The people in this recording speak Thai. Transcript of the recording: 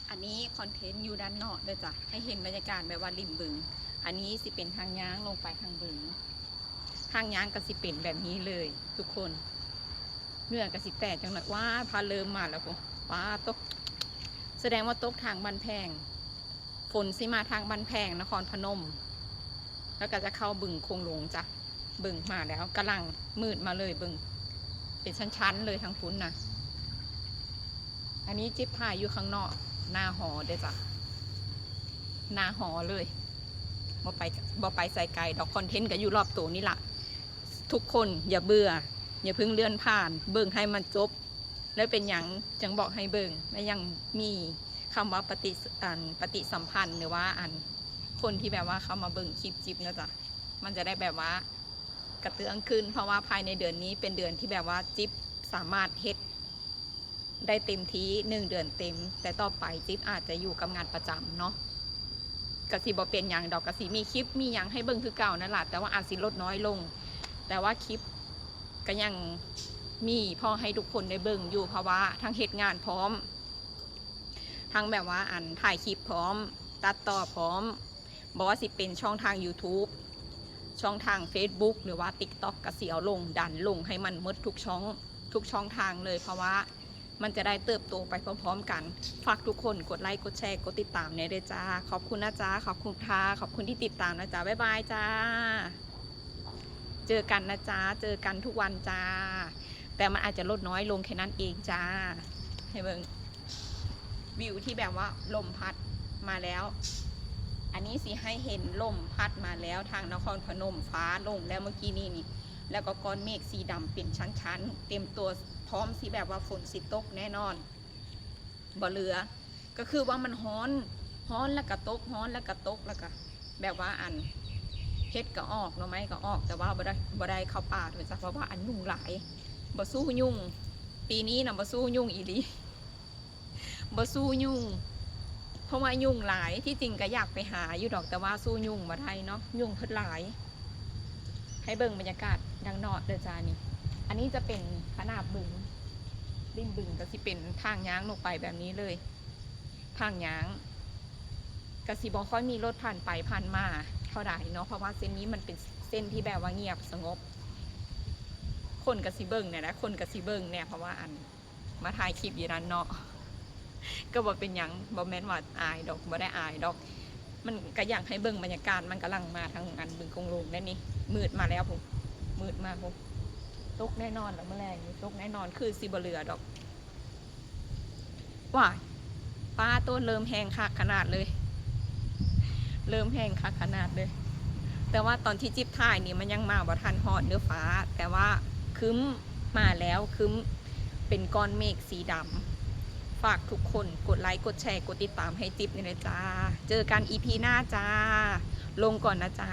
อันนี้คอนเทนต์อยู่ด้านนอกเด้อจ้ะให้เห็นบรรยากาศแบบว่าริมบึงอันนี้สิเป็นทางย้างลงไปทางบึงทางย้างก็สิเป็นแบบนี้เลยทุกคนเนื้อก็สิแตกจังเลยว้าพาเริ่มมาแล้วพวกว้าตกแสดงว่าตกทางบ้านแพงฝนสิมาทางบ้านแพงนครพนมแล้วก็จะเข้าบึงคงหลงจ้ะบึงมาแล้วกำลังมืดมาเลยบึงเป็นชั้นๆเลยทางฟุ้นนะอันนี้จิ๊บถ่ายอยู่ข้างนอกหน้าหอเด้อจ้ะหน้าหอเลยบ่ไปใส่ไก่ดอกคอนเทนต์ก็อยู่รอบตัวนี่แหละทุกคนอย่าเบื่ออย่าเพิ่งเลื่อนผ่านเบิ่งให้มันจบแล้วเป็นอย่างจังบอกให้เบิ่งและยังมีคำว่าปฏิสัมพันธ์หรือว่าคนที่แบบว่าเข้ามาเบิ่งคลิปจิ๊บนะจ๊ะมันจะได้แบบว่ากระเตื้องขึ้นเพราะว่าภายในเดือนนี้เป็นเดือนที่แบบว่าจิ๊บสามารถเฮ็ดได้เต็มที่1 เดือนเต็มแต่ต่อไปจิ๊บอาจจะอยู่กับงานประจำเนาะกะสิบ่เป็นอย่างดอกกะสิมีคลิปมีอย่างให้เบิ่งคือเก่านั่นแหละแต่ว่าอาจสิลดน้อยลงแต่ว่าคลิปก็ยังมีพอให้ทุกคนได้เบิ่งอยู่เพราะว่าทั้งเฮ็ดงานพร้อมทั้งแบบว่าถ่ายคลิปพร้อมตัดต่อพร้อมบอกว่าสิเป็นช่องทาง YouTube ช่องทาง Facebook หรือว่า TikTok ก็สิเอาลงดันลงให้มันหมดทุกช่องทางเลยเพราะว่ามันจะได้เติบโตไปพร้อมๆกันฝากทุกคนกดไลค์กดแชร์กดติดตามเนี่ยด้วยจ้าขอบคุณนะจ้าขอบคุณค่ะขอบคุณที่ติดตามนะจ้าบ๊ายบายจ้าเจอกันนะจ้าเจอกันทุกวันจ้าแต่มันอาจจะลดน้อยลงแค่นั้นเองจ้าให้เบิ่งวิวที่แบบว่าลมพัดมาแล้วอันนี้สิให้เห็นลมพัดมาแล้วทางนครพนมฟ้าลงแล้วเมื่อกี้นี่แล้วก็ก้อนเมฆสีดำเป็นชั้นๆเต็มตัวพร้อมสิแบบว่าฝนสิตกแน่นอนบ่เหลือก็คือว่ามันฮ้อนแล้วก็ตกฮ้อนแล้วก็ตกแล้วก็แบบว่าเฮ็ดก็ออกเนาะไหมก็ออกแต่ว่าบ่ได้เข้าป่าเลยจ้ะเพราะว่ายุ่งหลายบ่สู้ยุ่งปีนี้นะบ่สู้ยุ่งอีหลีบ่สู้ยุ่งเพราะว่ายุ่งหลายที่จริงก็อยากไปหาอยู่ดอกแต่ว่าสู้ยุ่งบ่ได้เนาะยุ่งเพิ่นหลายให้เบิ่งบรรยากาศดังนอดเด้อจ้านี่อันนี้จะเป็นขนาบบึงริมบึงก็สิเป็นทางย้างลงไปแบบนี้เลยทางย้างก็สิบ่ค่อยมีรถผ่านไปผ่านมาเท่าใดเนาะเพราะว่าเส้นนี้มันเป็นเส้นที่แบบว่าเงียบสงบคนก็สิเบิ่งเนี่ยนะคนก็สิเบิ่งเนี่ยเพราะว่ามาถ่ายคลิปอยู่นั่นเนาะก็บ่เป็นหยังบ่แม่นว่าอายดอกบ่ได้อายดอกมันก็อยากให้เบิ่งบรรยากาศมันกำลังมาทางบึงคงลงได้นี่มืดมาแล้วผมมืดมากผมตกแน่นอนแล้วเมื่อแรงตกแน่นอนคือสิบ่เหลือดอกว้ายฟ้าต้นเริ่มแห้งคักขนาดเลยเริ่มแห้งคักขนาดเลยแต่ว่าตอนที่จิ๊บถ่ายนี่มันยังมาบ่ทันฮอดเนื้อฟ้าแต่ว่าคึ้มมาแล้วคึ้มเป็นก้อนเมฆสีดำฝากทุกคนกดไลค์กดแชร์กดติดตามให้จิ๊บนี่เลยจ้าเจอกัน EP หน้าจ้าลงก่อนนะจ้า